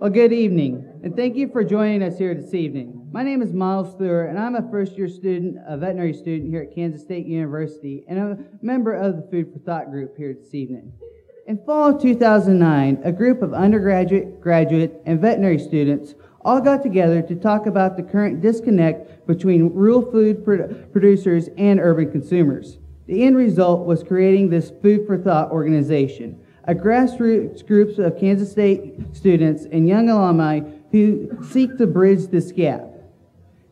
Well, good evening, and thank you for joining us here this evening. My name is Miles Stewart, and I'm a first-year student, a veterinary student here at Kansas State University, and a member of the Food for Thought group here this evening. In fall of 2009, a group of undergraduate, graduate, and veterinary students all got together to talk about the current disconnect between rural food producers and urban consumers. The end result was creating this Food for Thought organization, a grassroots group of Kansas State students and young alumni who seek to bridge this gap.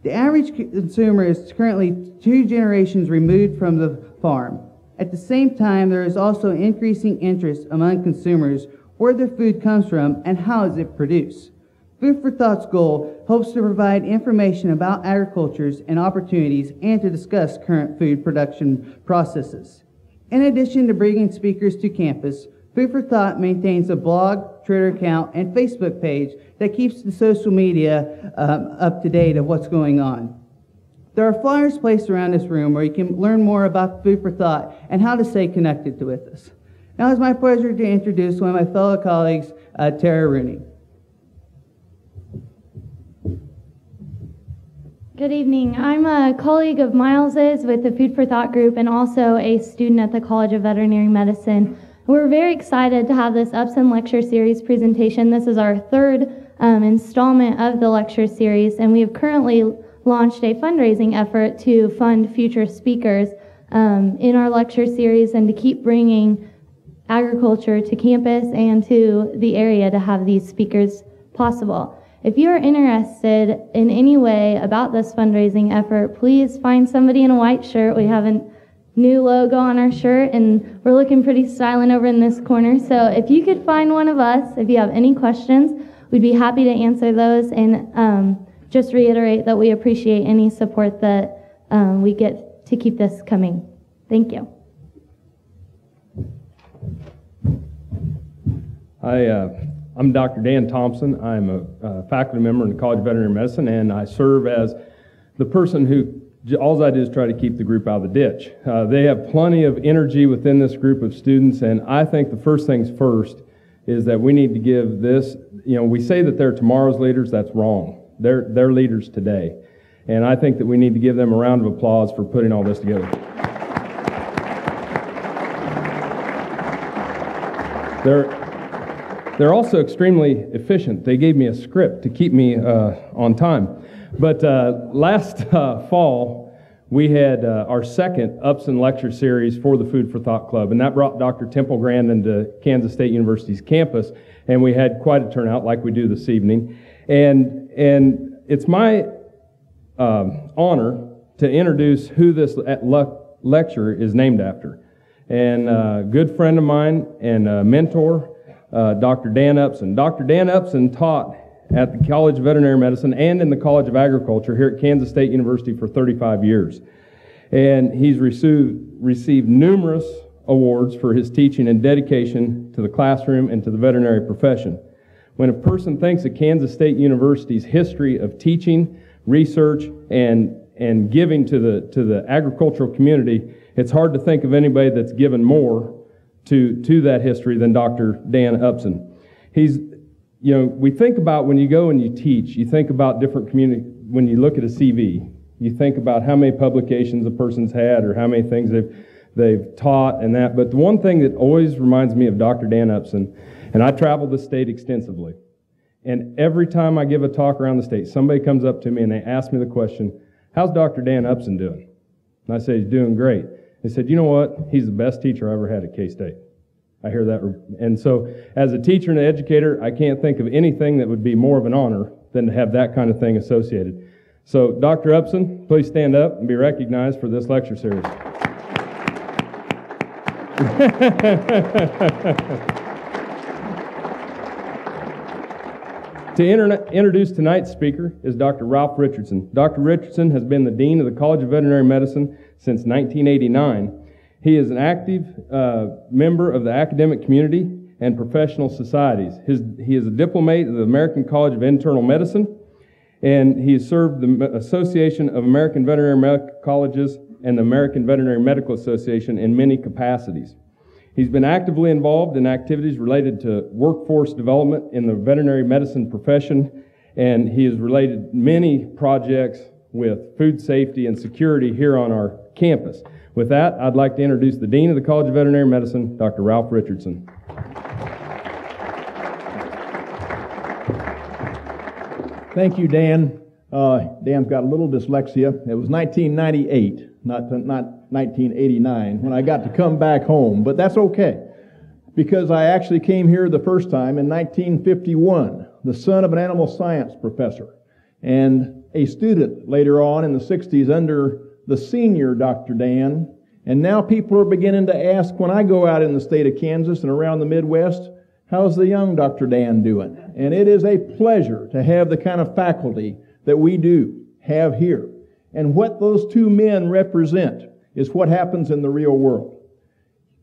The average consumer is currently 2 generations removed from the farm. At the same time, there is also increasing interest among consumers where their food comes from and how is it produced. Food for Thought's goal hopes to provide information about agricultures and opportunities and to discuss current food production processes. In addition to bringing speakers to campus, Food for Thought maintains a blog, Twitter account, and Facebook page that keeps the social media up to date of what's going on. There are flyers placed around this room where you can learn more about Food for Thought and how to stay connected with us. Now it's my pleasure to introduce one of my fellow colleagues, Tara Rooney. Good evening. I'm a colleague of Miles's with the Food for Thought group and also a student at the College of Veterinary Medicine. We're very excited to have this Upson lecture series presentation. This is our third installment of the lecture series, and we have currently launched a fundraising effort to fund future speakers in our lecture series and to keep bringing agriculture to campus and to the area to have these speakers possible. If you are interested in any way about this fundraising effort, please find somebody in a white shirt. We have a new logo on our shirt, and we're looking pretty styling over in this corner. So if you could find one of us, if you have any questions, we'd be happy to answer those, and just reiterate that we appreciate any support that we get to keep this coming. Thank you. I'm Dr. Dan Thompson. I'm a faculty member in the College of Veterinary Medicine, and I serve as the person who, all I do is try to keep the group out of the ditch. They have plenty of energy within this group of students, and I think the first things first is that we need to give this, we say that they're tomorrow's leaders. That's wrong. They're leaders today. And I think that we need to give them a round of applause for putting all this together. They're also extremely efficient. They gave me a script to keep me on time. But last fall, we had our second Upson lecture series for the Food for Thought Club, and that brought Dr. Temple Grandin to Kansas State University's campus, and we had quite a turnout like we do this evening. And it's my honor to introduce who this lecture is named after. And a good friend of mine and a mentor, Dr. Dan Upson. Dr. Dan Upson taught at the College of Veterinary Medicine and in the College of Agriculture here at Kansas State University for 35 years. And he's received numerous awards for his teaching and dedication to the classroom and to the veterinary profession. When a person thinks of Kansas State University's history of teaching, research, and giving to the agricultural community, it's hard to think of anybody that's given more to that history than Dr. Dan Upson. We think about when you go and you teach, you think about different community. When you look at a CV, you think about how many publications a person's had or how many things they've taught and that. But the one thing that always reminds me of Dr. Dan Upson, and I travel the state extensively, and every time I give a talk around the state, somebody comes up to me and they ask me the question, "How's Dr. Dan Upson doing?" And I say, "He's doing great." They said, "You know what? He's the best teacher I ever had at K-State." I hear that. And so as a teacher and an educator, I can't think of anything that would be more of an honor than to have that kind of thing associated. So Dr. Upson, please stand up and be recognized for this lecture series. To introduce tonight's speaker is Dr. Ralph Richardson. Dr. Richardson has been the Dean of the College of Veterinary Medicine since 1989. He is an active member of the academic community and professional societies. He is a diplomate of the American College of Internal Medicine, and he has served the Association of American Veterinary Medical Colleges and the American Veterinary Medical Association in many capacities. He's been actively involved in activities related to workforce development in the veterinary medicine profession, and he has related many projects with food safety and security here on our campus. With that, I'd like to introduce the Dean of the College of Veterinary Medicine, Dr. Ralph Richardson. Thank you, Dan. Dan's got a little dyslexia. It was 1998, not 1989, when I got to come back home, but that's okay, because I actually came here the first time in 1951, the son of an animal science professor, and a student later on in the 60s under the senior Dr. Dan, and now people are beginning to ask when I go out in the state of Kansas and around the Midwest, how's the young Dr. Dan doing? And it is a pleasure to have the kind of faculty that we do have here. And what those two men represent is what happens in the real world.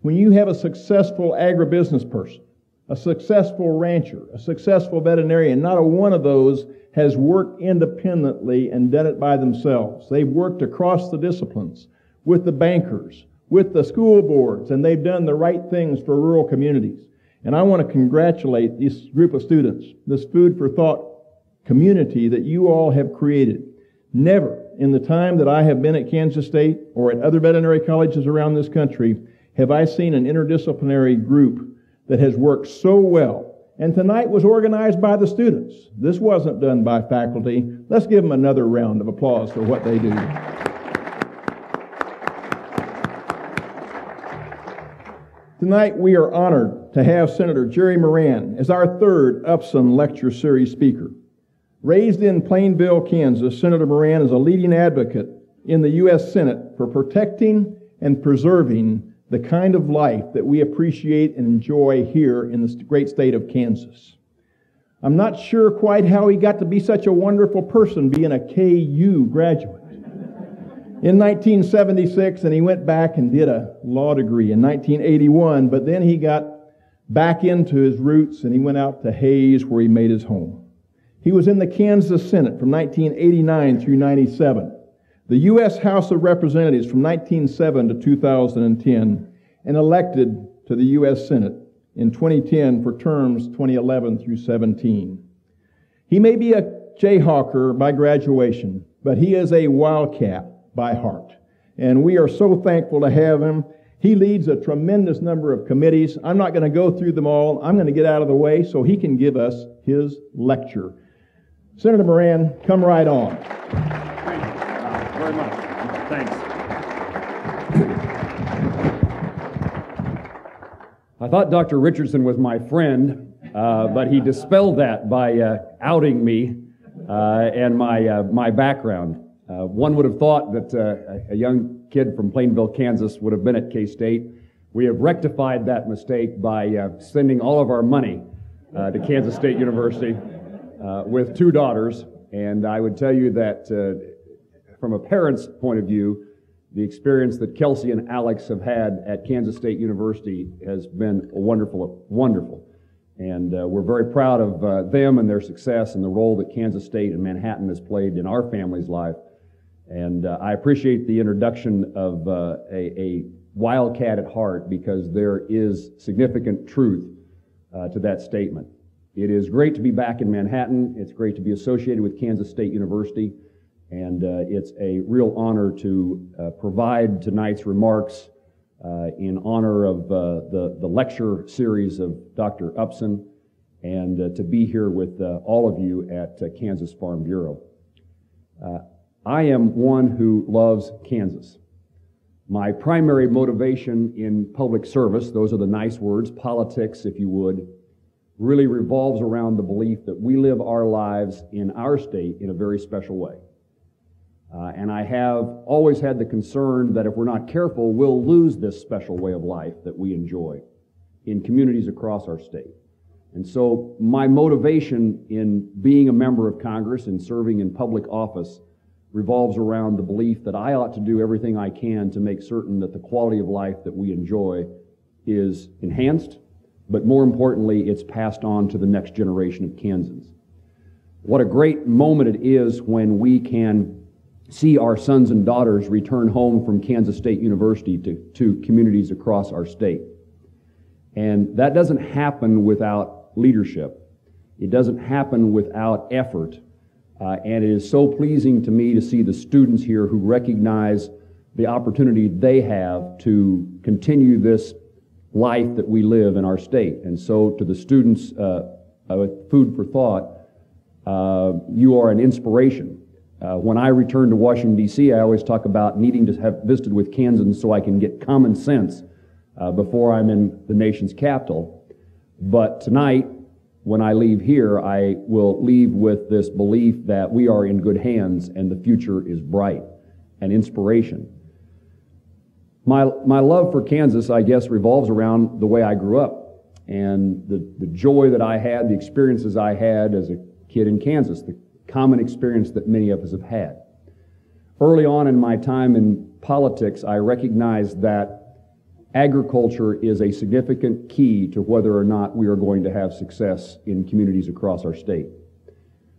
When you have a successful agribusiness person, a successful rancher, a successful veterinarian, not a one of those has worked independently and done it by themselves. They've worked across the disciplines with the bankers, with the school boards, and they've done the right things for rural communities. And I want to congratulate this group of students, this Food for Thought community that you all have created. Never in the time that I have been at Kansas State or at other veterinary colleges around this country have I seen an interdisciplinary group that has worked so well. And tonight was organized by the students. This wasn't done by faculty. Let's give them another round of applause for what they do. Tonight we are honored to have Senator Jerry Moran as our third Upson Lecture Series speaker. Raised in Plainville, Kansas, Senator Moran is a leading advocate in the U.S. Senate for protecting and preserving the kind of life that we appreciate and enjoy here in the great state of Kansas. I'm not sure quite how he got to be such a wonderful person being a KU graduate. In 1976, and he went back and did a law degree in 1981, but then he got back into his roots and he went out to Hayes where he made his home. He was in the Kansas Senate from 1989 through 97, the U.S. House of Representatives from 1907 to 2010, and elected to the U.S. Senate in 2010 for terms 2011 through 17. He may be a Jayhawker by graduation, but he is a Wildcat by heart. And we are so thankful to have him. He leads a tremendous number of committees. I'm not going to go through them all. I'm going to get out of the way so he can give us his lecture. Senator Moran, come right on. Thank you very much. Thanks. I thought Dr. Richardson was my friend, but he dispelled that by outing me and my background. One would have thought that a young kid from Plainville, Kansas would have been at K-State. We have rectified that mistake by sending all of our money to Kansas State University with two daughters. And I would tell you that from a parent's point of view, the experience that Kelsey and Alex have had at Kansas State University has been wonderful. And we're very proud of them and their success and the role that Kansas State and Manhattan has played in our family's life. And I appreciate the introduction of a Wildcat at heart, because there is significant truth to that statement. It is great to be back in Manhattan. It's great to be associated with Kansas State University. And it's a real honor to provide tonight's remarks in honor of the lecture series of Dr. Upson, and to be here with all of you at Kansas Farm Bureau. I am one who loves Kansas. My primary motivation in public service, those are the nice words, politics if you would, really revolves around the belief that we live our lives in our state in a very special way. And I have always had the concern that if we're not careful, we'll lose this special way of life that we enjoy in communities across our state. And so my motivation in being a member of Congress and serving in public office revolves around the belief that I ought to do everything I can to make certain that the quality of life that we enjoy is enhanced, but more importantly, it's passed on to the next generation of Kansans. What a great moment it is when we can see our sons and daughters return home from Kansas State University to communities across our state. And that doesn't happen without leadership. It doesn't happen without effort. And it is so pleasing to me to see the students here who recognize the opportunity they have to continue this life that we live in our state. And so to the students with Food for Thought, you are an inspiration. When I return to Washington, D.C., I always talk about needing to have visited with Kansans so I can get common sense before I'm in the nation's capital. But tonight, when I leave here, I will leave with this belief that we are in good hands and the future is bright, an inspiration. My love for Kansas, I guess, revolves around the way I grew up and the joy that I had, the experiences I had as a kid in Kansas, the common experience that many of us have had. Early on in my time in politics, I recognized that agriculture is a significant key to whether or not we are going to have success in communities across our state.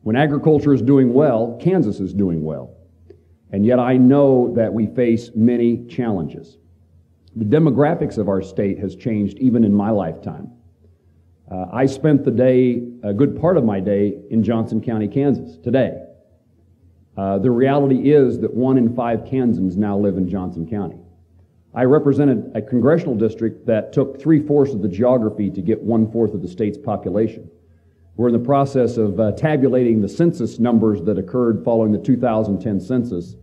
When agriculture is doing well, Kansas is doing well. And yet I know that we face many challenges. The demographics of our state has changed even in my lifetime. I spent the day, a good part of my day, in Johnson County, Kansas, today. The reality is that 1 in 5 Kansans now live in Johnson County. I represented a congressional district that took 3/4 of the geography to get 1/4 of the state's population. We're in the process of tabulating the census numbers that occurred following the 2010 census,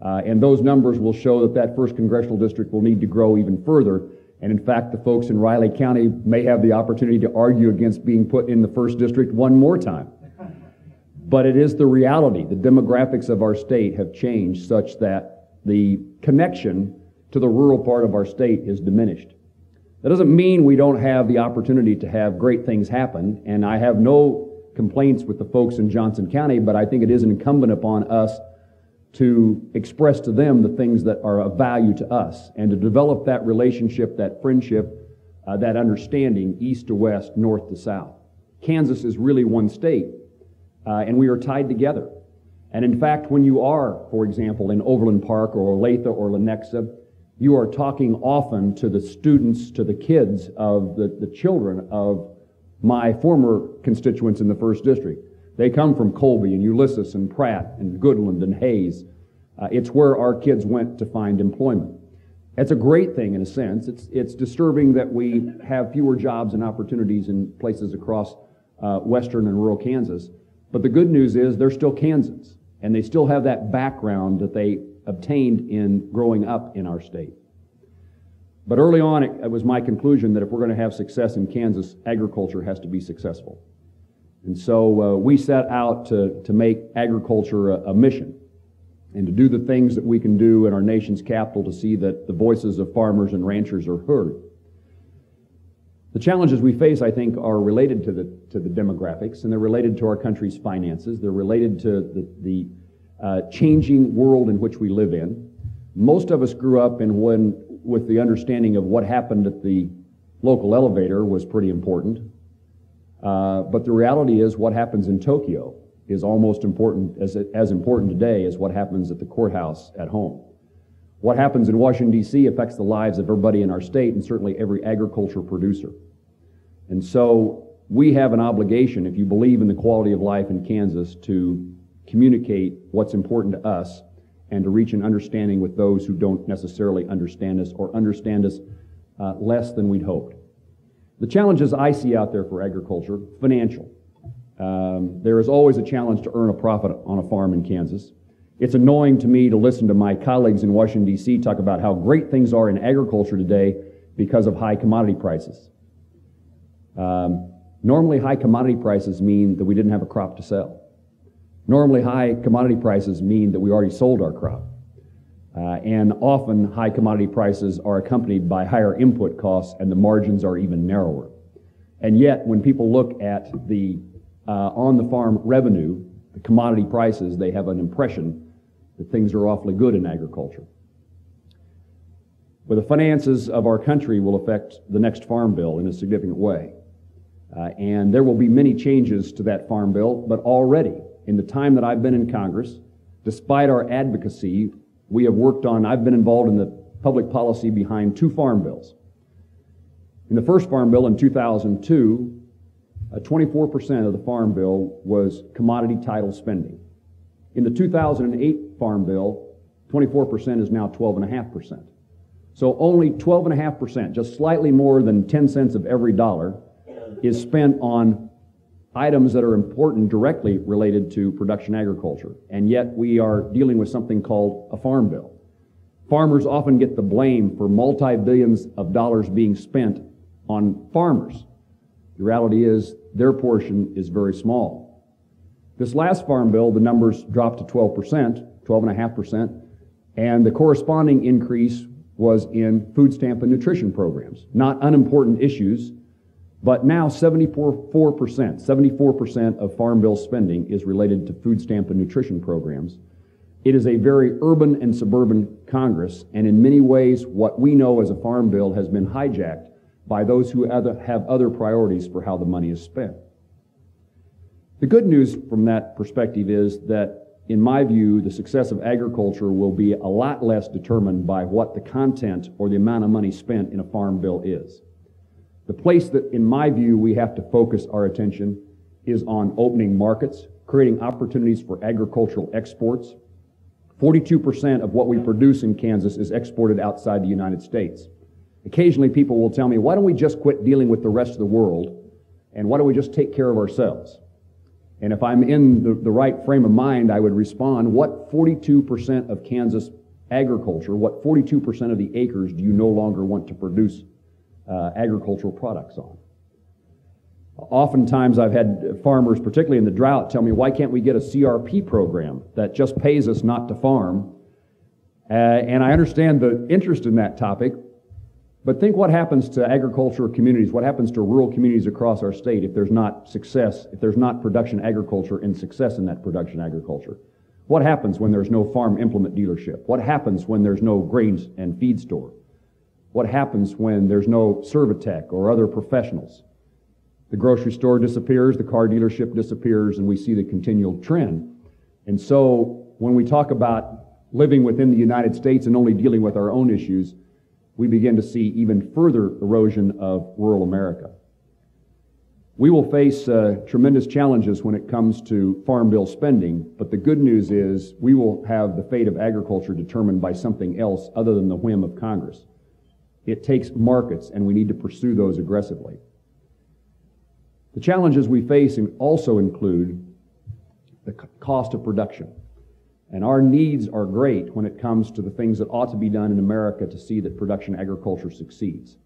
and those numbers will show that that 1st congressional district will need to grow even further. And in fact, the folks in Riley County may have the opportunity to argue against being put in the 1st district one more time. But it is the reality. The demographics of our state have changed such that the connection to the rural part of our state is diminished. That doesn't mean we don't have the opportunity to have great things happen, and I have no complaints with the folks in Johnson County, but I think it is incumbent upon us to express to them the things that are of value to us and to develop that relationship, that friendship, that understanding east to west, north to south. Kansas is really one state, and we are tied together. And in fact, when you are, for example, in Overland Park or Olathe or Lenexa, you are talking often to the students, to the kids of the children of my former constituents in the 1st District. They come from Colby and Ulysses and Pratt and Goodland and Hayes. It's where our kids went to find employment. That's a great thing in a sense. It's disturbing that we have fewer jobs and opportunities in places across western and rural Kansas. But the good news is they're still Kansans, and they still have that background that they obtained in growing up in our state. But early on, it was my conclusion that if we're going to have success in Kansas, agriculture has to be successful. And so we set out to make agriculture a mission and to do the things that we can do in our nation's capital to see that the voices of farmers and ranchers are heard. The challenges we face, I think, are related to the demographics, and they're related to our country's finances. They're related to the changing world in which we live in. Most of us grew up with the understanding of what happened at the local elevator was pretty important. But the reality is what happens in Tokyo is almost as important today as what happens at the courthouse at home. What happens in Washington, D.C. affects the lives of everybody in our state and certainly every agriculture producer. And so we have an obligation, if you believe in the quality of life in Kansas, to communicate what's important to us and to reach an understanding with those who don't necessarily understand us or understand us less than we'd hoped. The challenges I see out there for agriculture, financial. There is always a challenge to earn a profit on a farm in Kansas. It's annoying to me to listen to my colleagues in Washington, D.C. talk about how great things are in agriculture today because of high commodity prices. Normally, high commodity prices mean that we didn't have a crop to sell. Normally, high commodity prices mean that we already sold our crop. And often, high commodity prices are accompanied by higher input costs, and the margins are even narrower. And yet, when people look at the on-the-farm revenue, the commodity prices, they have an impression that things are awfully good in agriculture. But the finances of our country will affect the next farm bill in a significant way. And there will be many changes to that farm bill, but already, in the time that I've been in Congress, despite our advocacy, I've been involved in the public policy behind 2 farm bills. In the first Farm Bill in 2002, 24% of the Farm Bill was commodity title spending. In the 2008 Farm Bill, 24% is now 12.5%. So only 12.5%, just slightly more than 10 cents of every dollar, is spent on items that are important directly related to production agriculture. And yet we are dealing with something called a Farm Bill. Farmers often get the blame for multi-billions of dollars being spent on farmers. The reality is their portion is very small. This last Farm Bill, the numbers dropped to 12%, 12.5%, and the corresponding increase was in food stamp and nutrition programs. Not unimportant issues, but now 74% of Farm Bill spending is related to food stamp and nutrition programs. It is a very urban and suburban Congress, and in many ways what we know as a Farm Bill has been hijacked by those who have other priorities for how the money is spent. The good news from that perspective is that, in my view, the success of agriculture will be a lot less determined by what the content or the amount of money spent in a Farm Bill is. The place that, in my view, we have to focus our attention is on opening markets, creating opportunities for agricultural exports. 42% of what we produce in Kansas is exported outside the United States. Occasionally people will tell me, why don't we just quit dealing with the rest of the world, and why don't we just take care of ourselves? And if I'm in the right frame of mind, I would respond, what 42% of Kansas agriculture, what 42% of the acres do you no longer want to produce agricultural products on? Oftentimes I've had farmers, particularly in the drought, tell me, why can't we get a CRP program that just pays us not to farm? And I understand the interest in that topic, but think what happens to agricultural communities, what happens to rural communities across our state if there's not success, if there's not production agriculture and success in that production agriculture? What happens when there's no farm implement dealership? What happens when there's no grains and feed store? What happens when there's no Servitech or other professionals? The grocery store disappears, the car dealership disappears, and we see the continual trend. And so when we talk about living within the United States and only dealing with our own issues, we begin to see even further erosion of rural America. We will face tremendous challenges when it comes to Farm Bill spending, but the good news is we will have the fate of agriculture determined by something else other than the whim of Congress. It takes markets, and we need to pursue those aggressively. The challenges we face also include the cost of production. And our needs are great when it comes to the things that ought to be done in America to see that production agriculture succeeds.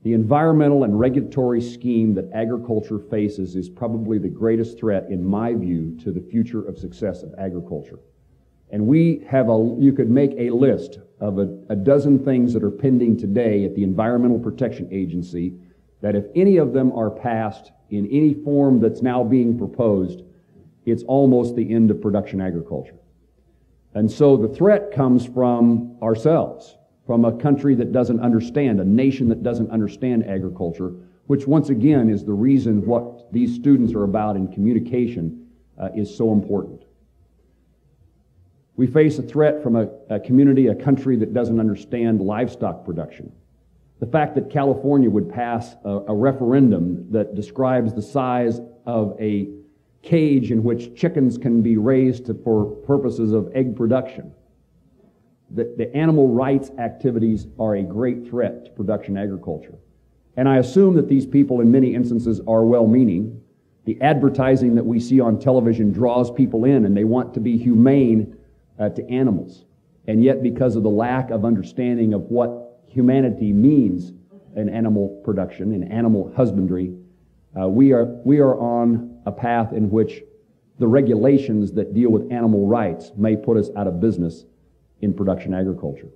The environmental and regulatory scheme that agriculture faces is probably the greatest threat, in my view, to the future of success of agriculture. And you could make a list of a dozen things that are pending today at the Environmental Protection Agency that if any of them are passed in any form that's now being proposed, it's almost the end of production agriculture. And so the threat comes from ourselves, from a country that doesn't understand, a nation that doesn't understand agriculture, which once again is the reason what these students are about in communication is so important. We face a threat from a community, a country that doesn't understand livestock production. The fact that California would pass a referendum that describes the size of a cage in which chickens can be raised for purposes of egg production. The animal rights activities are a great threat to production agriculture. And I assume that these people in many instances are well-meaning. The advertising that we see on television draws people in, and they want to be humane to animals. And yet, because of the lack of understanding of what humanity means in animal production, in animal husbandry, we are on a path in which the regulations that deal with animal rights may put us out of business in production agriculture.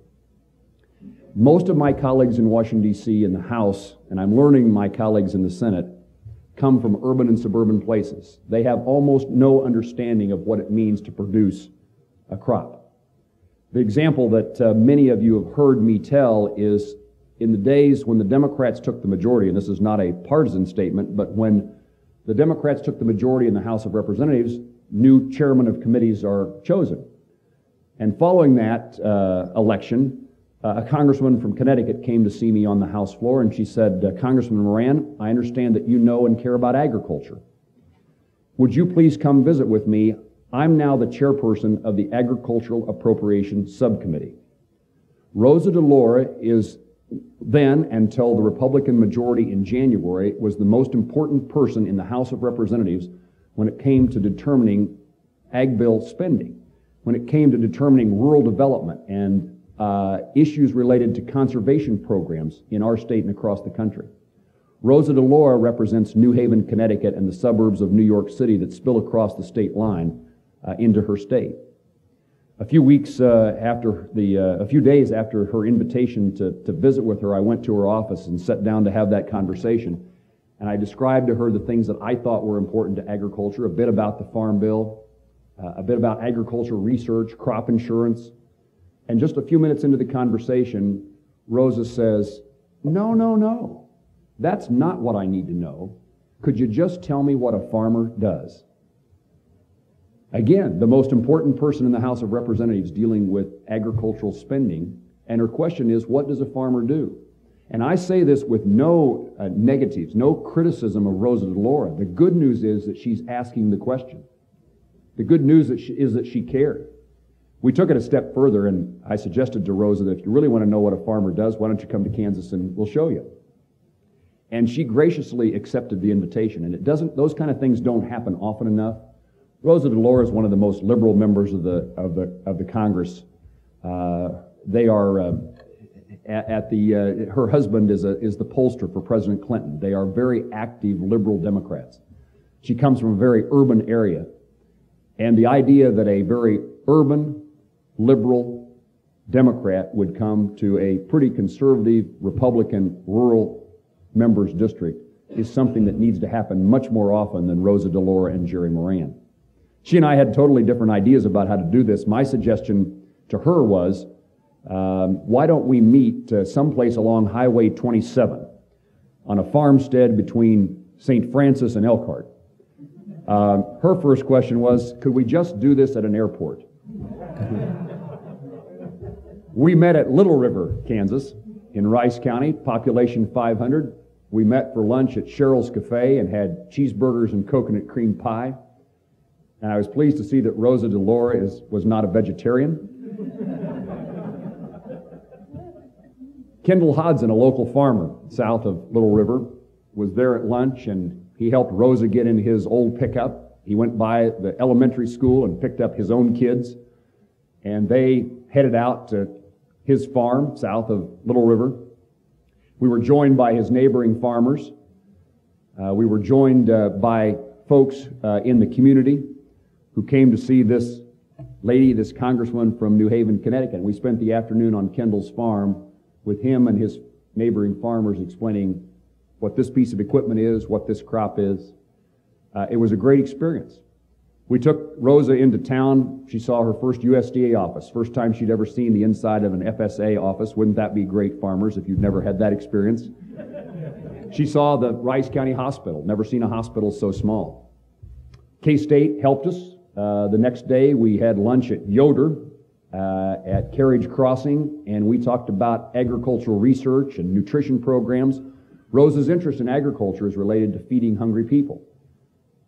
Most of my colleagues in Washington, D.C. in the House, and I'm learning my colleagues in the Senate, come from urban and suburban places. They have almost no understanding of what it means to produce a crop. The example that many of you have heard me tell is in the days when the Democrats took the majority, and this is not a partisan statement, but when the Democrats took the majority in the House of Representatives, new chairmen of committees are chosen. And following that election, a congressman from Connecticut came to see me on the House floor, and she said, Congressman Moran, I understand that you know and care about agriculture. Would you please come visit with me? I'm now the chairperson of the Agricultural Appropriations Subcommittee. Rosa DeLaura is then, until the Republican majority in January, was the most important person in the House of Representatives when it came to determining ag bill spending, when it came to determining rural development and issues related to conservation programs in our state and across the country. Rosa DeLaura represents New Haven, Connecticut, and the suburbs of New York City that spill across the state line into her state. A few days after her invitation to visit with her, I went to her office and sat down to have that conversation. And I described to her the things that I thought were important to agriculture, a bit about the Farm Bill, a bit about agricultural research, crop insurance. And just a few minutes into the conversation, Rosa says, No, that's not what I need to know. Could you just tell me what a farmer does? Again, the most important person in the House of Representatives dealing with agricultural spending, and her question is, what does a farmer do? And I say this with no negatives, no criticism of Rosa DeLaura. The good news is that she's asking the question. The good news is that she cared. We took it a step further, and I suggested to Rosa that if you really want to know what a farmer does, why don't you come to Kansas and we'll show you. And she graciously accepted the invitation. And those kind of things don't happen often enough. Rosa DeLaura is one of the most liberal members of the Congress. They are her husband is the pollster for President Clinton. They are very active liberal Democrats. She comes from a very urban area, and the idea that a very urban liberal Democrat would come to a pretty conservative Republican rural members district is something that needs to happen much more often than Rosa DeLaura and Jerry Moran. She and I had totally different ideas about how to do this. My suggestion to her was, why don't we meet someplace along Highway 27 on a farmstead between St. Francis and Elkhart? Her first question was, could we just do this at an airport? We met at Little River, Kansas, in Rice County, population 500. We met for lunch at Cheryl's Cafe and had cheeseburgers and coconut cream pie. And I was pleased to see that Rosa DeLaura was not a vegetarian. Kendall Hodson, a local farmer south of Little River, was there at lunch, and he helped Rosa get in his old pickup. He went by the elementary school and picked up his own kids, and they headed out to his farm south of Little River. We were joined by his neighboring farmers. We were joined by folks in the community who came to see this lady, this congressman from New Haven, Connecticut. We spent the afternoon on Kendall's farm with him and his neighboring farmers explaining what this piece of equipment is, what this crop is. It was a great experience. We took Rosa into town. She saw her first USDA office, first time she'd ever seen the inside of an FSA office. Wouldn't that be great, farmers, if you've never had that experience? She saw the Rice County Hospital, never seen a hospital so small. K-State helped us. The next day we had lunch at Yoder at Carriage Crossing, and we talked about agricultural research and nutrition programs. Rosa's interest in agriculture is related to feeding hungry people.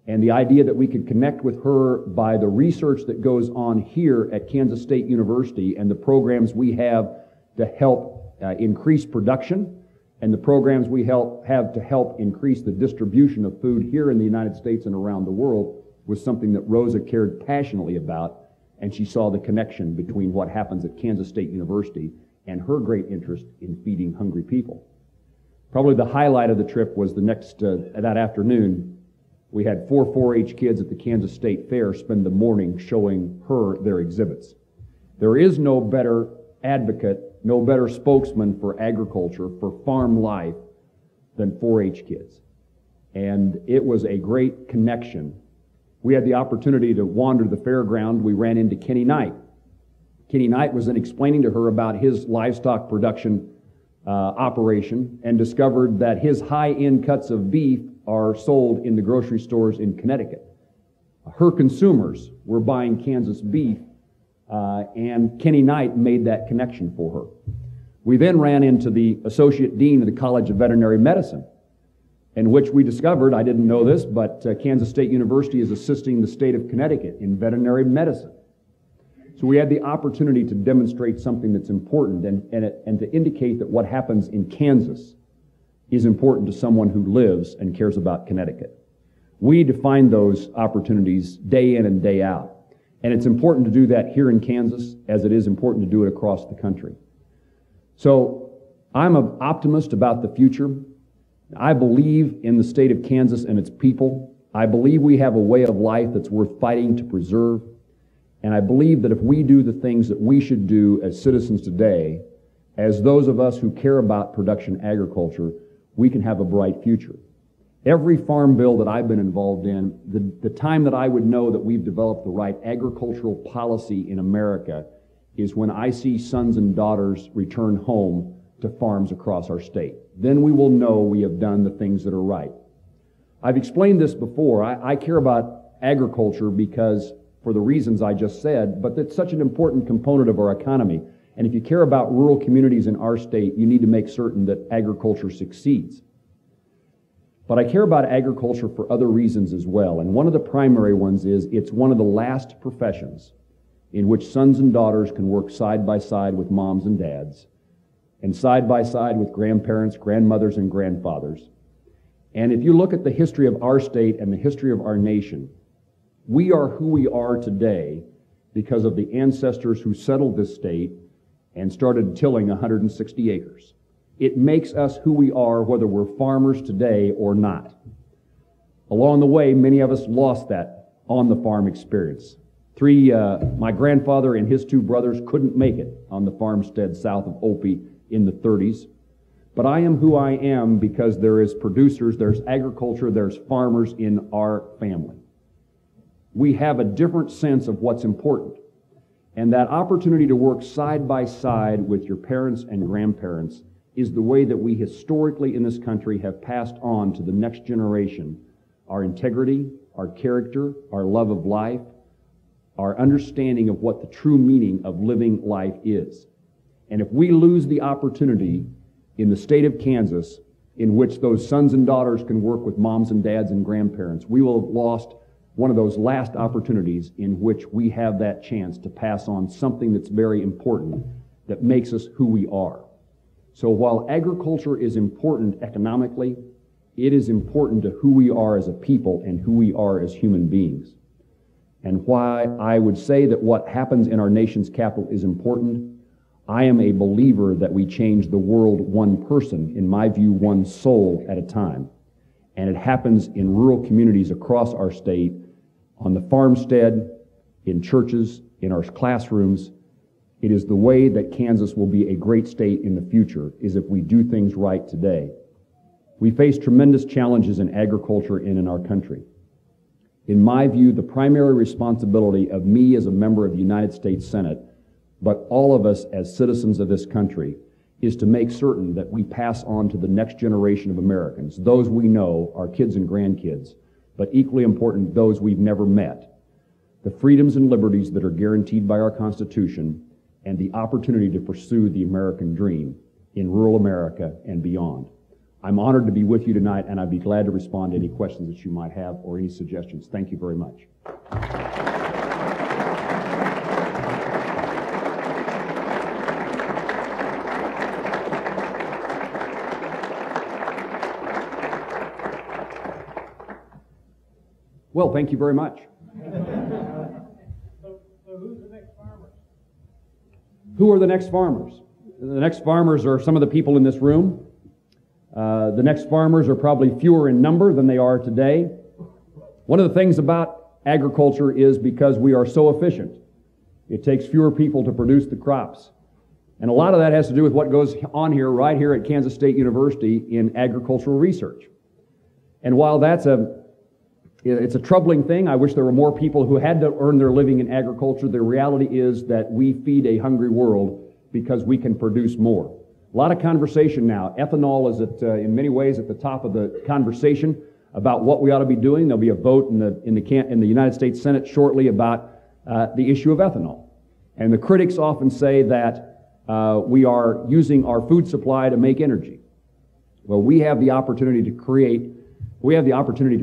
And the idea that we could connect with her by the research that goes on here at Kansas State University and the programs we have to help increase production and the programs we have to help increase the distribution of food here in the United States and around the world was something that Rosa cared passionately about, and she saw the connection between what happens at Kansas State University and her great interest in feeding hungry people. Probably the highlight of the trip was that afternoon. We had 4 4-H kids at the Kansas State Fair spend the morning showing her their exhibits. There is no better advocate, no better spokesman for agriculture, for farm life, than 4-H kids. And it was a great connection. We had the opportunity to wander the fairground. We ran into Kenny Knight. Kenny Knight was then explaining to her about his livestock production operation and discovered that his high-end cuts of beef are sold in the grocery stores in Connecticut. Her consumers were buying Kansas beef, and Kenny Knight made that connection for her. We then ran into the Associate Dean of the College of Veterinary Medicine, in which we discovered, I didn't know this, but Kansas State University is assisting the state of Connecticut in veterinary medicine. So we had the opportunity to demonstrate something that's important and to indicate that what happens in Kansas is important to someone who lives and cares about Connecticut. We define those opportunities day in and day out. And it's important to do that here in Kansas as it is important to do it across the country. So I'm an optimist about the future. I believe in the state of Kansas and its people. I believe we have a way of life that's worth fighting to preserve. And I believe that if we do the things that we should do as citizens today, as those of us who care about production agriculture, we can have a bright future. Every farm bill that I've been involved in, the time that I would know that we've developed the right agricultural policy in America is when I see sons and daughters return home to farms across our state. Then we will know we have done the things that are right. I've explained this before. I care about agriculture because, for the reasons I just said, but it's such an important component of our economy. And if you care about rural communities in our state, you need to make certain that agriculture succeeds. But I care about agriculture for other reasons as well. And one of the primary ones is it's one of the last professions in which sons and daughters can work side by side with moms and dads, and side by side with grandparents, grandmothers, and grandfathers. And if you look at the history of our state and the history of our nation, we are who we are today because of the ancestors who settled this state and started tilling 160 acres. It makes us who we are, whether we're farmers today or not. Along the way, many of us lost that on-the-farm experience. My grandfather and his two brothers couldn't make it on the farmstead south of Opie in the 30s. But I am who I am because there is producers, there's agriculture, there's farmers in our family. We have a different sense of what's important. And that opportunity to work side by side with your parents and grandparents is the way that we historically in this country have passed on to the next generation our integrity, our character, our love of life, our understanding of what the true meaning of living life is. And if we lose the opportunity in the state of Kansas in which those sons and daughters can work with moms and dads and grandparents, we will have lost one of those last opportunities in which we have that chance to pass on something that's very important that makes us who we are. So while agriculture is important economically, it is important to who we are as a people and who we are as human beings. And why I would say that what happens in our nation's capital is important, I am a believer that we change the world one person, in my view, one soul at a time. And it happens in rural communities across our state, on the farmstead, in churches, in our classrooms. It is the way that Kansas will be a great state in the future, is if we do things right today. We face tremendous challenges in agriculture and in our country. In my view, the primary responsibility of me as a member of the United States Senate, but all of us as citizens of this country, is to make certain that we pass on to the next generation of Americans, those we know, our kids and grandkids, but equally important, those we've never met, the freedoms and liberties that are guaranteed by our Constitution and the opportunity to pursue the American dream in rural America and beyond. I'm honored to be with you tonight, and I'd be glad to respond to any questions that you might have or any suggestions. Thank you very much. Well, thank you very much. So who's the next farmers? Who are the next farmers? The next farmers are some of the people in this room. The next farmers are probably fewer in number than they are today. One of the things about agriculture is because we are so efficient, it takes fewer people to produce the crops. And a lot of that has to do with what goes on here, right here at Kansas State University in agricultural research. And while it's a troubling thing, I wish there were more people who had to earn their living in agriculture. The reality is that we feed a hungry world because we can produce more. A lot of conversation now. Ethanol is in many ways at the top of the conversation about what we ought to be doing. There'll be a vote in the United States Senate shortly about the issue of ethanol. And the critics often say that we are using our food supply to make energy. Well, we have the opportunity to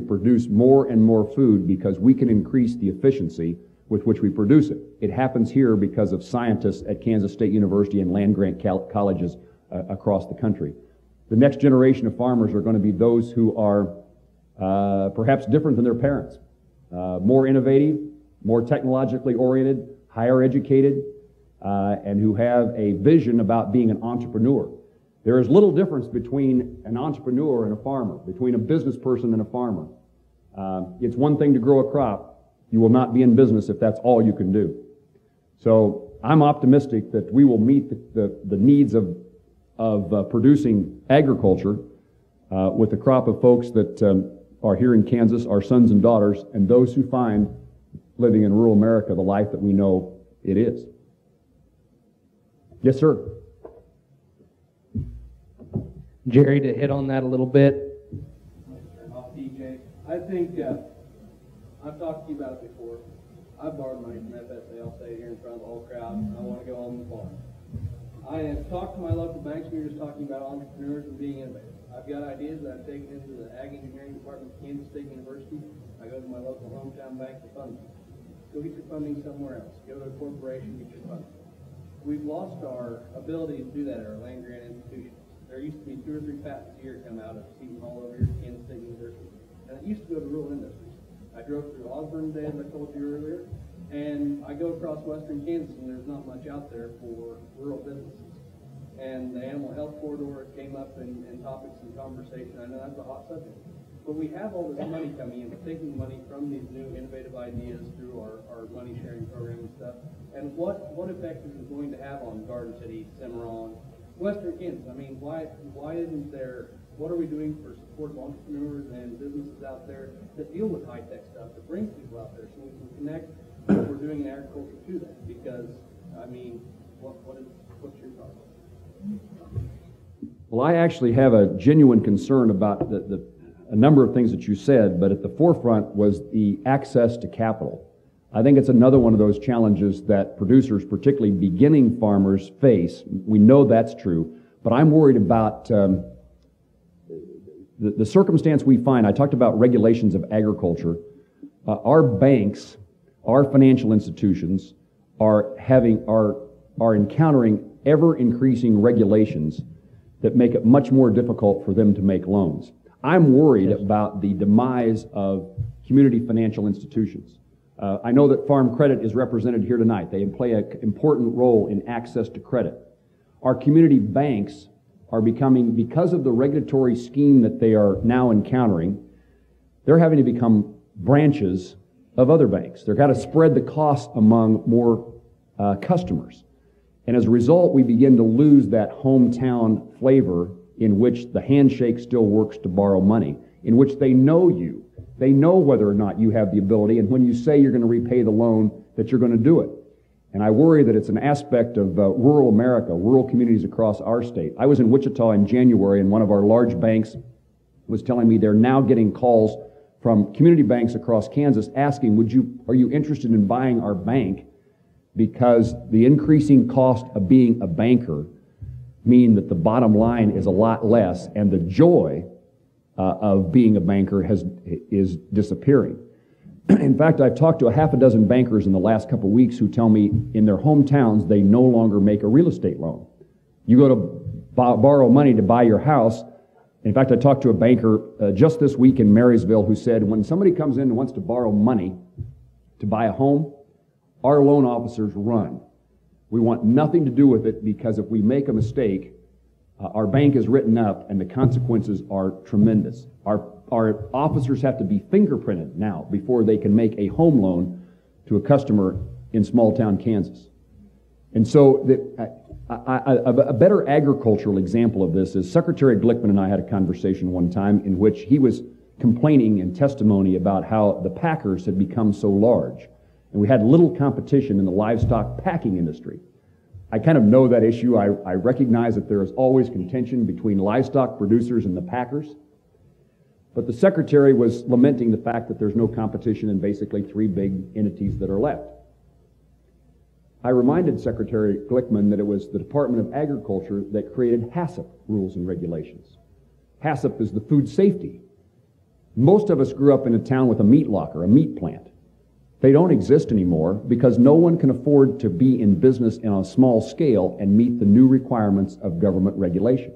produce more and more food because we can increase the efficiency with which we produce it. It happens here because of scientists at Kansas State University and land-grant colleges across the country. The next generation of farmers are going to be those who are perhaps different than their parents, more innovative, more technologically oriented, higher educated, and who have a vision about being an entrepreneur. There is little difference between an entrepreneur and a farmer, between a business person and a farmer. It's one thing to grow a crop. You will not be in business if that's all you can do. So I'm optimistic that we will meet the needs of producing agriculture with the crop of folks that are here in Kansas, our sons and daughters, and those who find living in rural America the life that we know it is. Yes, sir. Jerry, to hit on that a little bit. TJ, I think I've talked to you about it before. I've borrowed money from FSA. I'll say it here in front of the whole crowd. I want to go home and farm. I have talked to my local banks. We were just talking about entrepreneurs and being innovative. I've got ideas that I've taken into the Ag Engineering Department of Kansas State University. I go to my local hometown bank to fund them. Go get your funding somewhere else. Go to a corporation, get your funding. We've lost our ability to do that at our land-grant institutions. There used to be 2 or 3 patents a year come out of Seton Hall over here at Kansas State University. And it used to go to rural industries. I drove through Osborne today, as I told you earlier, and I go across western Kansas, and there's not much out there for rural businesses. And the animal health corridor came up in topics and conversation. I know that's a hot subject. But we have all this money coming in. We're taking money from these new innovative ideas through our money sharing program and stuff. And what effect is it going to have on Garden City, Cimarron, western Kansas? I mean, why isn't there, what are we doing for support of entrepreneurs and businesses out there that deal with high-tech stuff, that brings people out there so we can connect what we're doing in agriculture to that? Because, I mean, what's your thoughts? Well, I actually have a genuine concern about a number of things that you said, but at the forefront was the access to capital. I think it's another one of those challenges that producers, particularly beginning farmers, face. We know that's true, but I'm worried about the circumstance we find. I talked about regulations of agriculture. Our banks, our financial institutions are encountering ever-increasing regulations that make it much more difficult for them to make loans. I'm worried about the demise of community financial institutions. I know that Farm Credit is represented here tonight. They play an important role in access to credit. Our community banks are becoming, because of the regulatory scheme that they are now encountering, they're having to become branches of other banks. They've got to spread the cost among more customers. And as a result, we begin to lose that hometown flavor in which the handshake still works to borrow money, in which they know you. They know whether or not you have the ability, and when you say you're going to repay the loan, that you're going to do it. And I worry that it's an aspect of rural America, rural communities across our state. I was in Wichita in January, and one of our large banks was telling me they're now getting calls from community banks across Kansas asking, are you interested in buying our bank? Because the increasing cost of being a banker mean that the bottom line is a lot less, and the joy of being a banker is disappearing. In fact, I've talked to a half a dozen bankers in the last couple of weeks who tell me in their hometowns they no longer make a real estate loan. You go to borrow money to buy your house. In fact, I talked to a banker just this week in Marysville who said when somebody comes in and wants to borrow money to buy a home, our loan officers run. We want nothing to do with it because if we make a mistake, our bank is written up and the consequences are tremendous. Our officers have to be fingerprinted now before they can make a home loan to a customer in small town Kansas. And so a better agricultural example of this is Secretary Glickman and I had a conversation one time in which he was complaining in testimony about how the packers had become so large. And we had little competition in the livestock packing industry. I kind of know that issue. I recognize that there is always contention between livestock producers and the packers. But the secretary was lamenting the fact that there's no competition in basically 3 big entities that are left. I reminded Secretary Glickman that it was the Department of Agriculture that created HACCP rules and regulations. HACCP is the food safety. Most of us grew up in a town with a meat locker, a meat plant. They don't exist anymore because no one can afford to be in business on a small scale and meet the new requirements of government regulation.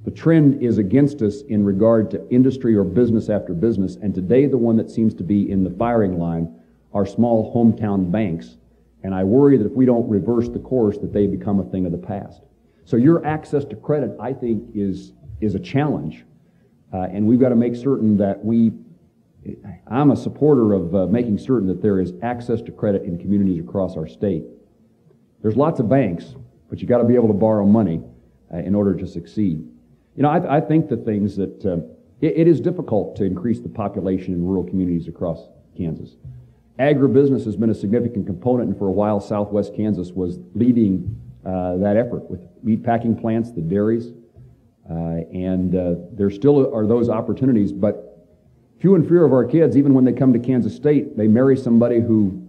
The trend is against us in regard to industry or business after business, and today the one that seems to be in the firing line are small hometown banks. And I worry that if we don't reverse the course, that they become a thing of the past. So your access to credit, I think, is a challenge. And we've got to make certain that I'm a supporter of making certain that there is access to credit in communities across our state. There's lots of banks, but you got to be able to borrow money in order to succeed. You know, I think the things that it is difficult to increase the population in rural communities across Kansas. Agribusiness has been a significant component, and for a while, Southwest Kansas was leading that effort with meat packing plants, the dairies, and there still are those opportunities, but few and fewer of our kids, even when they come to Kansas State, they marry somebody who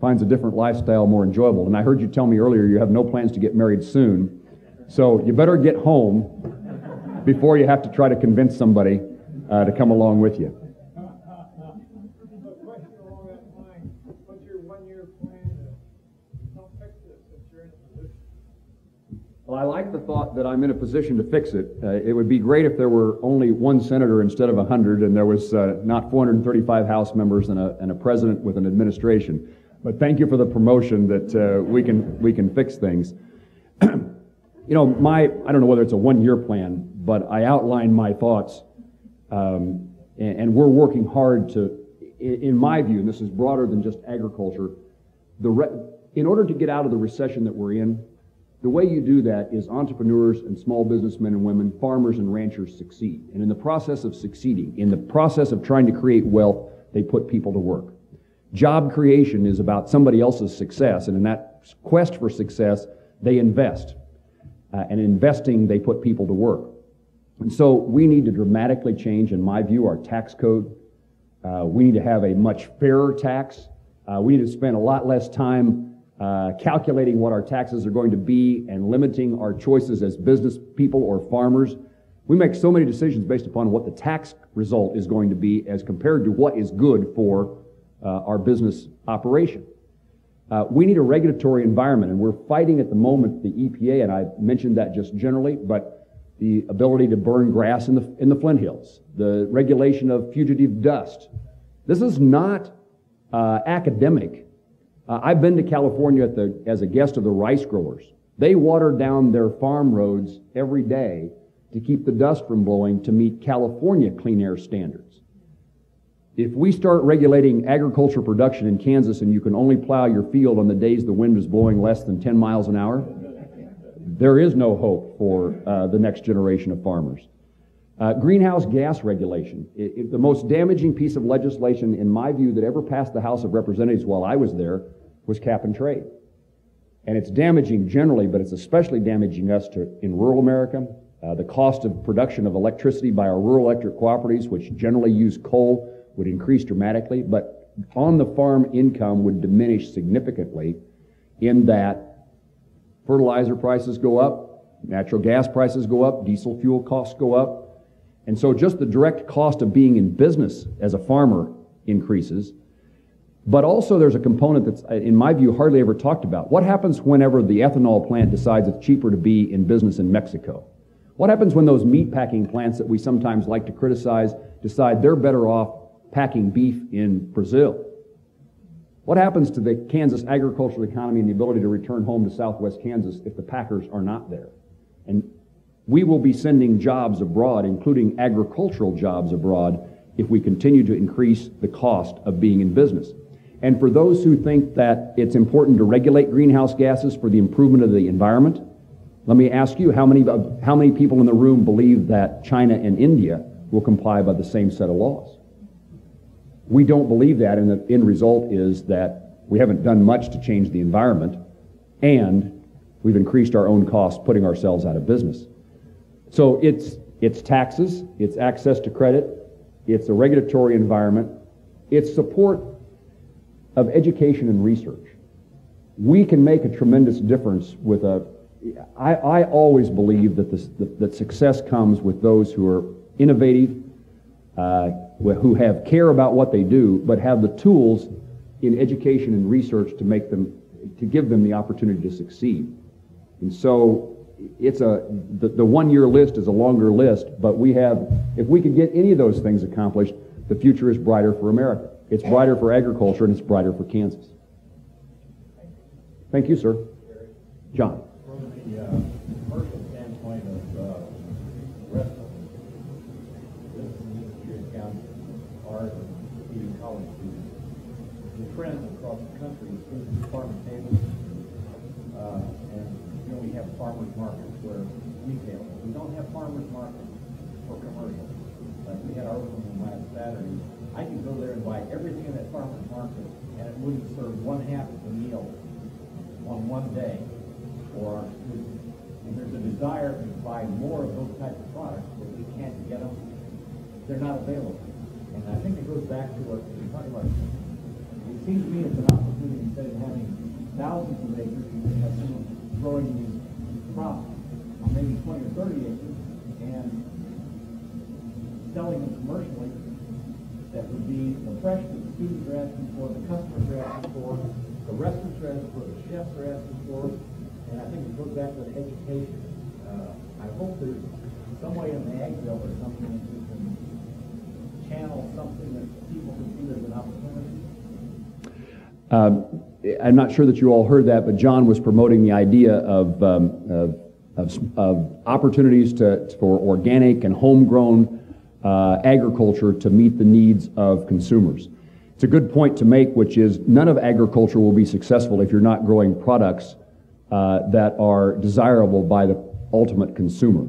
finds a different lifestyle more enjoyable. And I heard you tell me earlier you have no plans to get married soon, so you better get home before you have to try to convince somebody to come along with you. Well, I like the thought that I'm in a position to fix it. It would be great if there were only one senator instead of 100, and there was not 435 House members and a president with an administration. But thank you for the promotion that we can fix things. You know, I don't know whether it's a one-year plan, but I outlined my thoughts, and we're working hard to, in my view, and this is broader than just agriculture, in order to get out of the recession that we're in, the way you do that is entrepreneurs and small businessmen and women, farmers and ranchers succeed. And in the process of succeeding, in the process of trying to create wealth, they put people to work. Job creation is about somebody else's success, and in that quest for success, they invest. And in investing, they put people to work. And so we need to dramatically change, in my view, our tax code. We need to have a much fairer tax. We need to spend a lot less time calculating what our taxes are going to be and limiting our choices as business people or farmers. We make so many decisions based upon what the tax result is going to be as compared to what is good for our business operation. We need a regulatory environment, and we're fighting at the moment the EPA, and I mentioned that just generally, but the ability to burn grass in the Flint Hills, the regulation of fugitive dust. This is not academic. I've been to California as a guest of the rice growers. They water down their farm roads every day to keep the dust from blowing to meet California clean air standards. If we start regulating agriculture production in Kansas and you can only plow your field on the days the wind is blowing less than 10 miles an hour, there is no hope for the next generation of farmers. Greenhouse gas regulation. The most damaging piece of legislation, in my view, that ever passed the House of Representatives while I was there was cap and trade. And it's damaging generally, but it's especially damaging us in rural America. The cost of production of electricity by our rural electric cooperatives, which generally use coal, would increase dramatically, but on-the-farm income would diminish significantly in that fertilizer prices go up, natural gas prices go up, diesel fuel costs go up, and so just the direct cost of being in business as a farmer increases. But also there's a component that's, in my view, hardly ever talked about. What happens whenever the ethanol plant decides it's cheaper to be in business in Mexico? What happens when those meat packing plants that we sometimes like to criticize decide they're better off packing beef in Brazil? What happens to the Kansas agricultural economy and the ability to return home to Southwest Kansas if the packers are not there? And we will be sending jobs abroad, including agricultural jobs abroad, if we continue to increase the cost of being in business. And for those who think that it's important to regulate greenhouse gases for the improvement of the environment, let me ask you, how many people in the room believe that China and India will comply by the same set of laws? We don't believe that, and the end result is that we haven't done much to change the environment, and we've increased our own costs, putting ourselves out of business. So it's taxes, it's access to credit, it's a regulatory environment, it's support of education and research. we can make a tremendous difference with I always believe that that success comes with those who are innovative, who have care about what they do, but have the tools in education and research to give them the opportunity to succeed. And so the 1 year list is a longer list, but if we could get any of those things accomplished, the future is brighter for America. It's brighter for agriculture, and it's brighter for Kansas. Thank you, sir. John. From the commercial standpoint of restaurants, this industry accounts are even college students. The trend across the country is through farm tables, and we have farmers markets where retail. We don't have farmers markets for commercial. Like we had our opening last Saturday. I could go there and buy everything in that farmer's market, and it wouldn't serve one half of the meal on one day for our students. And there's a desire to buy more of those types of products, but we can't get them. They're not available. And I think it goes back to what we were talking about. It seems to me it's an opportunity, instead of having thousands of acres, you can have someone growing these crops on maybe 20 or 30 acres and selling them commercially. That would be the fresh that the students are asking for, the customers are asking for, the restaurants are asking for, the chefs are asking for, and I think it goes back to the education. I hope there's some way in the ag bill or something that you can channel something that people can see as an opportunity. I'm not sure that you all heard that, but John was promoting the idea of opportunities for organic and homegrown agriculture to meet the needs of consumers. It's a good point to make, which is none of agriculture will be successful if you're not growing products that are desirable by the ultimate consumer.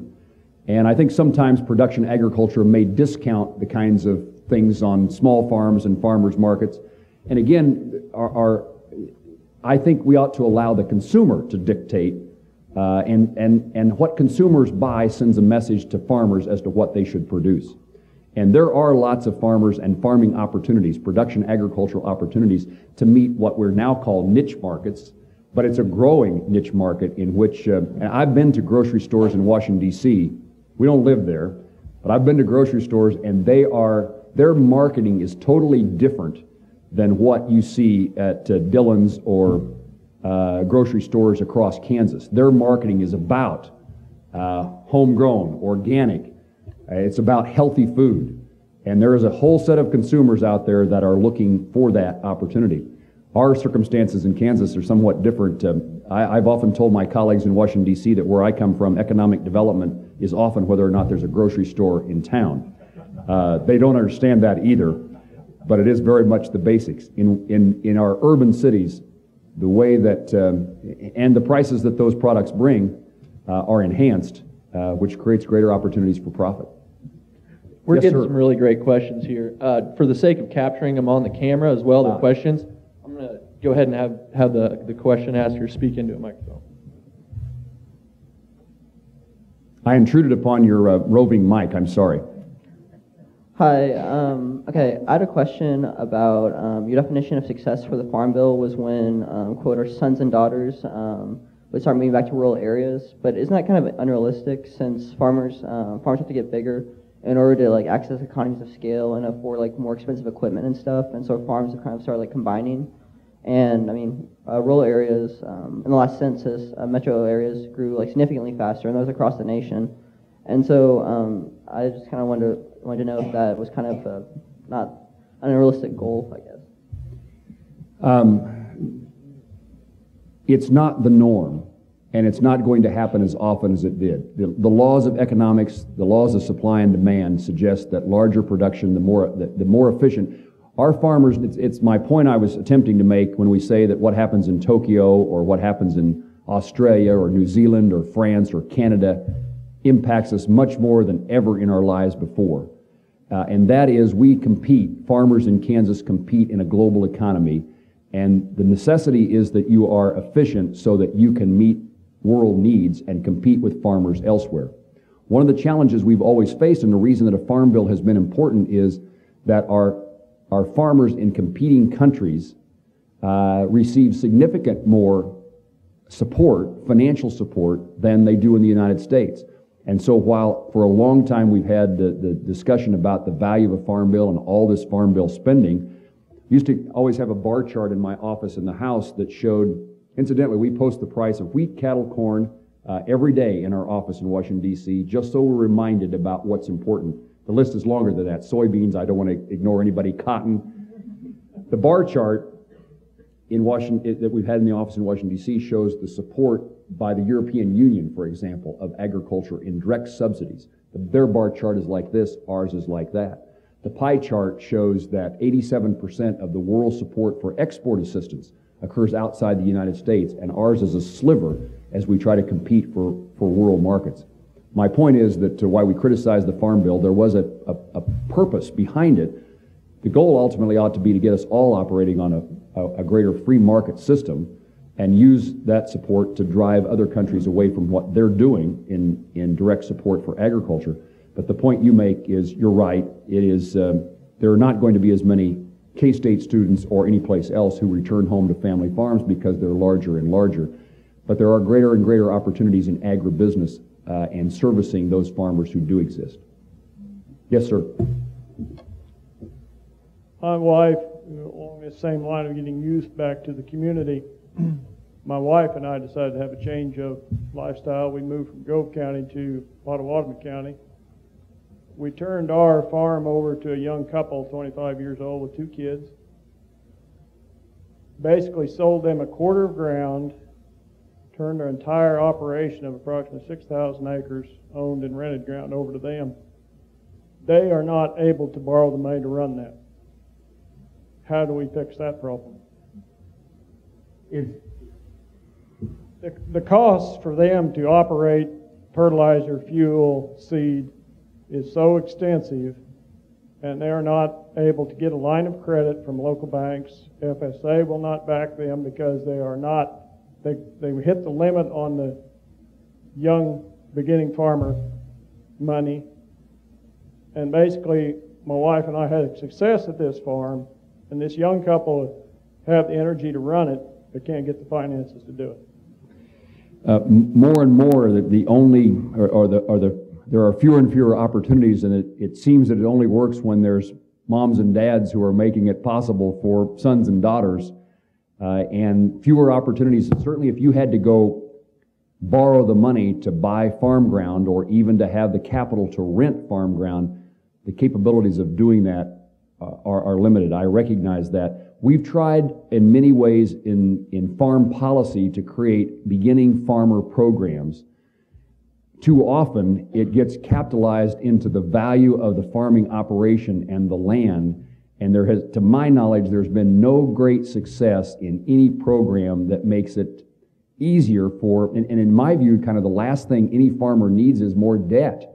And I think sometimes production agriculture may discount the kinds of things on small farms and farmers markets. And again, I think we ought to allow the consumer to dictate, and what consumers buy sends a message to farmers as to what they should produce. And there are lots of farmers and farming opportunities, production agricultural opportunities, to meet what we're now called niche markets, but it's a growing niche market in which, and I've been to grocery stores in Washington, D.C. We don't live there, but I've been to grocery stores, and their marketing is totally different than what you see at Dillon's or grocery stores across Kansas. Their marketing is about homegrown, organic. It's about healthy food. And there is a whole set of consumers out there that are looking for that opportunity. Our circumstances in Kansas are somewhat different. I've often told my colleagues in Washington, D.C. that where I come from, economic development is often whether or not there's a grocery store in town. They don't understand that either, but it is very much the basics. In our urban cities, the way that, and the prices that those products bring are enhanced, which creates greater opportunities for profit. We're Yes, getting sir. some really great questions here. For the sake of capturing them on the camera as well, the questions, I'm going to go ahead and have the question asker speak into a microphone. I intruded upon your roving mic. I'm sorry. Hi. Okay, I had a question about your definition of success for the Farm Bill was when, quote, our sons and daughters would start moving back to rural areas. But isn't that kind of unrealistic since farmers have to get bigger in order to like access economies of scale and afford like more expensive equipment and stuff, and so farms have kind of started like combining. And I mean, rural areas in the last census, metro areas grew like significantly faster, and those across the nation. And so I just kind of wanted to know if that was kind of not an unrealistic goal, I guess. It's not the norm, and it's not going to happen as often as it did. The laws of economics, the laws of supply and demand suggest that larger production, the more efficient. Our farmers, it's my point I was attempting to make when we say that what happens in Tokyo or what happens in Australia or New Zealand or France or Canada impacts us much more than ever in our lives before. And that is we compete, farmers in Kansas compete in a global economy, and the necessity is that you are efficient so that you can meet world needs and compete with farmers elsewhere. One of the challenges we've always faced, and the reason that a farm bill has been important, is that our farmers in competing countries receive significant more support, financial support, than they do in the United States. And so while for a long time we've had the discussion about the value of a farm bill and all this farm bill spending, I used to always have a bar chart in my office in the house that showed, incidentally, we post the price of wheat, cattle, corn every day in our office in Washington, D.C., just so we're reminded about what's important. The list is longer than that. Soybeans, I don't want to ignore anybody. Cotton. The bar chart in Washington that we've had in the office in Washington, D.C. shows the support by the European Union, for example, of agriculture in direct subsidies. Their bar chart is like this, ours is like that. The pie chart shows that 87% of the world support for export assistance occurs outside the United States, and ours is a sliver as we try to compete for world markets. My point is that why we criticize the Farm Bill, there was a purpose behind it. The goal ultimately ought to be to get us all operating on a greater free market system and use that support to drive other countries away from what they're doing in direct support for agriculture. But the point you make is, you're right, it is, there are not going to be as many K-State students or any place else who return home to family farms because they're larger and larger. But there are greater and greater opportunities in agribusiness and servicing those farmers who do exist. Yes, sir. My wife, along the same line of getting youth back to the community, my wife and I decided to have a change of lifestyle. We moved from Grove County to Pottawatomie County. We turned our farm over to a young couple, 25 years old with 2 kids. Basically sold them a quarter of ground, turned their entire operation of approximately 6,000 acres, owned and rented ground, over to them. They are not able to borrow the money to run that. How do we fix that problem? The costs for them to operate fertilizer, fuel, seed is so extensive, and they're not able to get a line of credit from local banks. FSA will not back them because they are not, they hit the limit on the young beginning farmer money. And basically, my wife and I had success at this farm, and this young couple have the energy to run it, but can't get the finances to do it. More and more, there are fewer and fewer opportunities, and it seems that it only works when there's moms and dads who are making it possible for sons and daughters, and fewer opportunities. Certainly, if you had to go borrow the money to buy farm ground or even to have the capital to rent farm ground, the capabilities of doing that are limited. I recognize that. We've tried in many ways in farm policy to create beginning farmer programs. Too often, it gets capitalized into the value of the farming operation and the land, and there has, to my knowledge, there's been no great success in any program that makes it easier for, and in my view, kind of the last thing any farmer needs is more debt.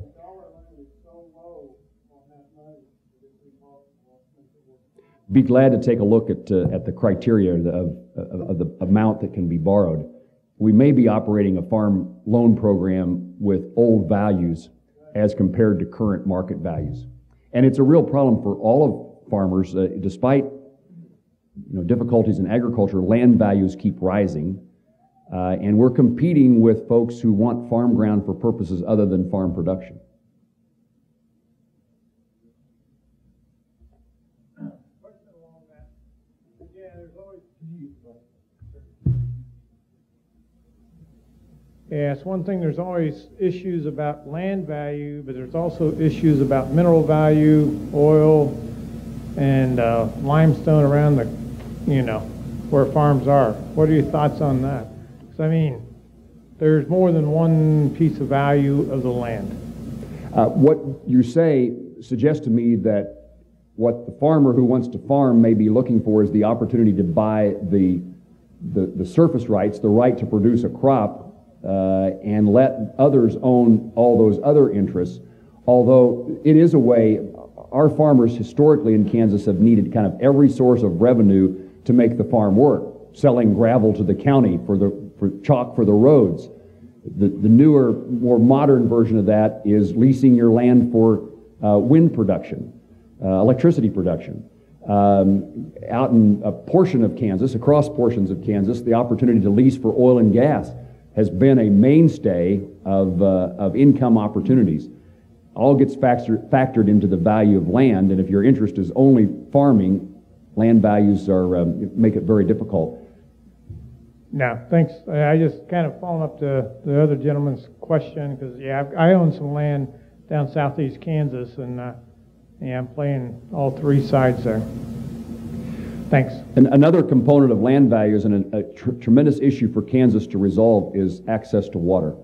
Be glad to take a look at the criteria of the amount that can be borrowed. We may be operating a farm loan program with old values as compared to current market values. And it's a real problem for all of farmers. Despite difficulties in agriculture, land values keep rising. And we're competing with folks who want farm ground for purposes other than farm production. Yeah, it's one thing, there's always issues about land value, but there's also issues about mineral value, oil, and limestone around the, where farms are. What are your thoughts on that? Because, I mean, there's more than one piece of value of the land. What you say suggests to me that what the farmer who wants to farm may be looking for is the opportunity to buy the surface rights, the right to produce a crop, and let others own all those other interests. Although it is a way, our farmers historically in Kansas have needed kind of every source of revenue to make the farm work. Selling gravel to the county for chalk for the roads. The newer, more modern version of that is leasing your land for wind production, electricity production. Out in a portion of Kansas, across portions of Kansas, the opportunity to lease for oil and gas has been a mainstay of income opportunities. All gets factored into the value of land, and if your interest is only farming, land values make it very difficult. No, thanks. I just kind of following up to the other gentleman's question, because I own some land down southeast Kansas, and I'm playing all three sides there. Thanks. And another component of land values and a tremendous issue for Kansas to resolve is access to water.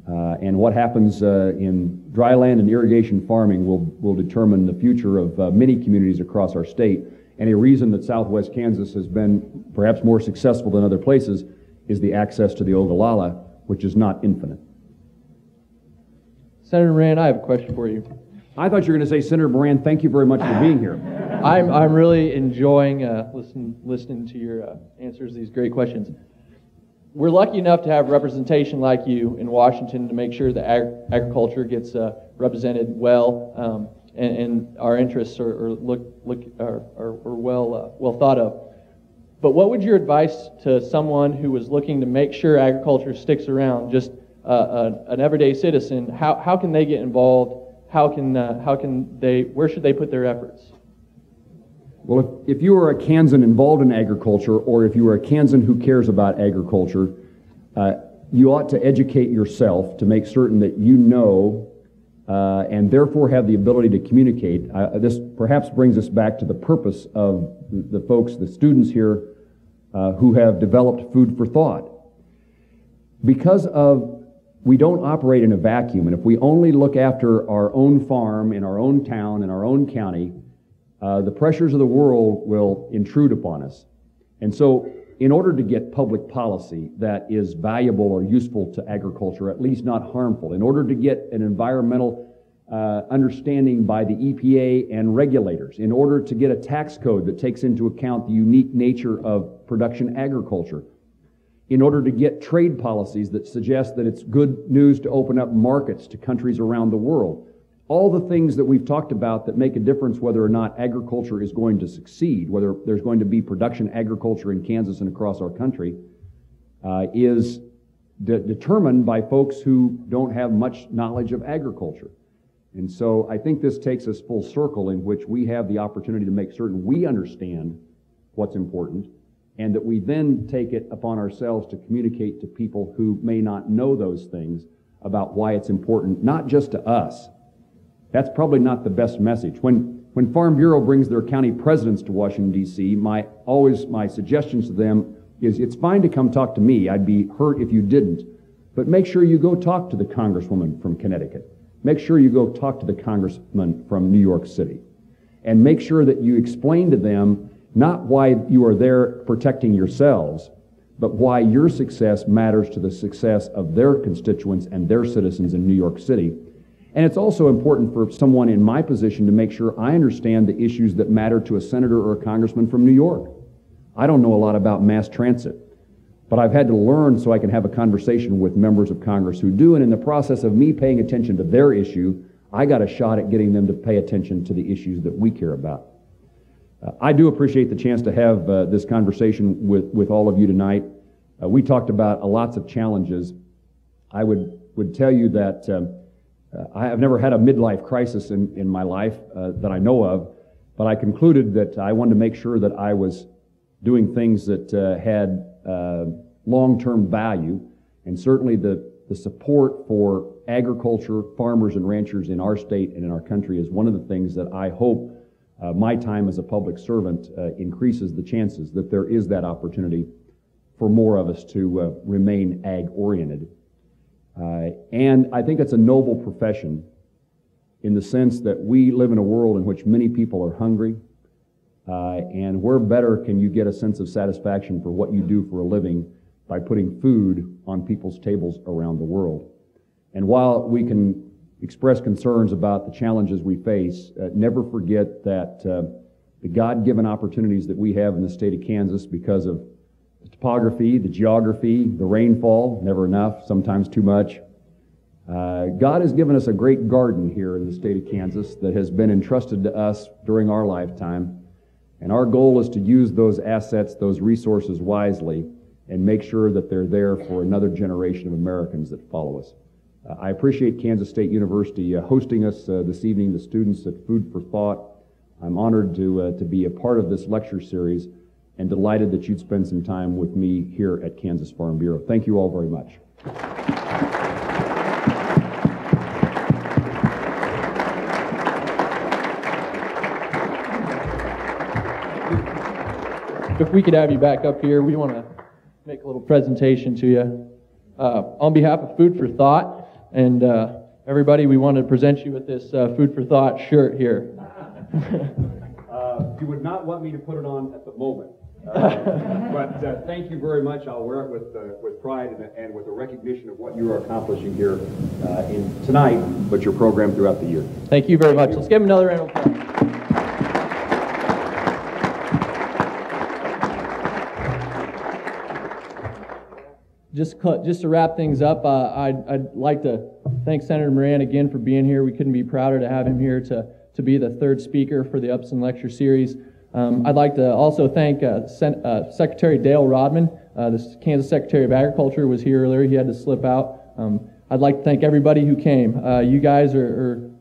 And what happens in dry land and irrigation farming will determine the future of many communities across our state. And a reason that southwest Kansas has been perhaps more successful than other places is the access to the Ogallala, which is not infinite. Senator Moran, I have a question for you. I thought you were going to say, Senator Moran, thank you very much for being here. I'm really enjoying listening to your answers to these great questions. We're lucky enough to have representation like you in Washington to make sure that agriculture gets represented well, and our interests are well thought of. But what would your advice to someone who was looking to make sure agriculture sticks around, just an everyday citizen? How can they get involved? Where should they put their efforts? Well, if you are a Kansan involved in agriculture, or if you are a Kansan who cares about agriculture, you ought to educate yourself to make certain that you know and therefore have the ability to communicate. This perhaps brings us back to the purpose of the folks, the students here, who have developed Food for Thought. Because we don't operate in a vacuum, and if we only look after our own farm, in our own town, in our own county, the pressures of the world will intrude upon us. And so, in order to get public policy that is valuable or useful to agriculture, at least not harmful, in order to get an environmental understanding by the EPA and regulators, in order to get a tax code that takes into account the unique nature of production agriculture, in order to get trade policies that suggest that it's good news to open up markets to countries around the world. All the things that we've talked about that make a difference whether or not agriculture is going to succeed, whether there's going to be production agriculture in Kansas and across our country, is determined by folks who don't have much knowledge of agriculture. And so I think this takes us full circle in which we have the opportunity to make certain we understand what's important, and that we then take it upon ourselves to communicate to people who may not know those things about why it's important, not just to us. That's probably not the best message. When Farm Bureau brings their county presidents to Washington, D.C., my suggestions to them is, it's fine to come talk to me. I'd be hurt if you didn't. But make sure you go talk to the congresswoman from Connecticut. Make sure you go talk to the congressman from New York City. And make sure that you explain to them not why you are there protecting yourselves, but why your success matters to the success of their constituents and their citizens in New York City. And it's also important for someone in my position to make sure I understand the issues that matter to a senator or a congressman from New York. I don't know a lot about mass transit, but I've had to learn so I can have a conversation with members of Congress who do, and in the process of me paying attention to their issue, I got a shot at getting them to pay attention to the issues that we care about. I do appreciate the chance to have this conversation with all of you tonight. We talked about lots of challenges. I would tell you that I have never had a midlife crisis in my life that I know of, but I concluded that I wanted to make sure that I was doing things that had long-term value, and certainly the support for agriculture, farmers and ranchers in our state and in our country is one of the things that I hope my time as a public servant increases the chances that there is that opportunity for more of us to remain ag-oriented. And I think it's a noble profession in the sense that we live in a world in which many people are hungry, and where better can you get a sense of satisfaction for what you do for a living by putting food on people's tables around the world. And while we can express concerns about the challenges we face, never forget that the God-given opportunities that we have in the state of Kansas because of the topography, the geography, the rainfall, never enough, sometimes too much. God has given us a great garden here in the state of Kansas that has been entrusted to us during our lifetime. And our goal is to use those assets, those resources wisely, and make sure that they're there for another generation of Americans that follow us. I appreciate Kansas State University hosting us this evening, the students at Food for Thought. I'm honored to be a part of this lecture series and delighted that you'd spend some time with me here at Kansas Farm Bureau. Thank you all very much. If we could have you back up here, we want to make a little presentation to you. On behalf of Food for Thought and everybody, we want to present you with this Food for Thought shirt here. You would not want me to put it on at the moment, but thank you very much. I'll wear it with pride and with a recognition of what you are accomplishing here in tonight, but your program throughout the year. Thank you very much. Let's give him another round of applause. Just to wrap things up, I'd like to thank Senator Moran again for being here. We couldn't be prouder to have him here to be the third speaker for the Upson Lecture Series. I'd like to also thank Secretary Dale Rodman. The Kansas Secretary of Agriculture was here earlier. He had to slip out. I'd like to thank everybody who came. You guys are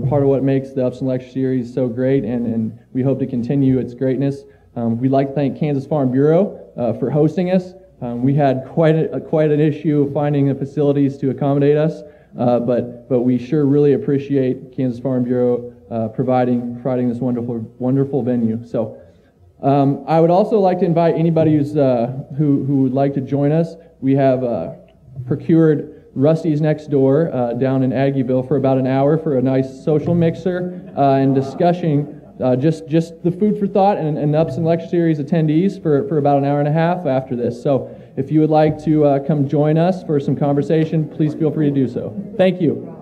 part of what makes the Upson Lecture Series so great, and we hope to continue its greatness. We'd like to thank Kansas Farm Bureau for hosting us. We had quite an issue of finding the facilities to accommodate us, but we sure really appreciate Kansas Farm Bureau providing this wonderful venue. So I would also like to invite anybody who would like to join us. We have procured Rusty's next door down in Aggieville for about an hour for a nice social mixer and discussion. Just the Food for Thought and Upson Lecture Series attendees for about an hour and a half after this. So if you would like to come join us for some conversation, please feel free to do so. Thank you.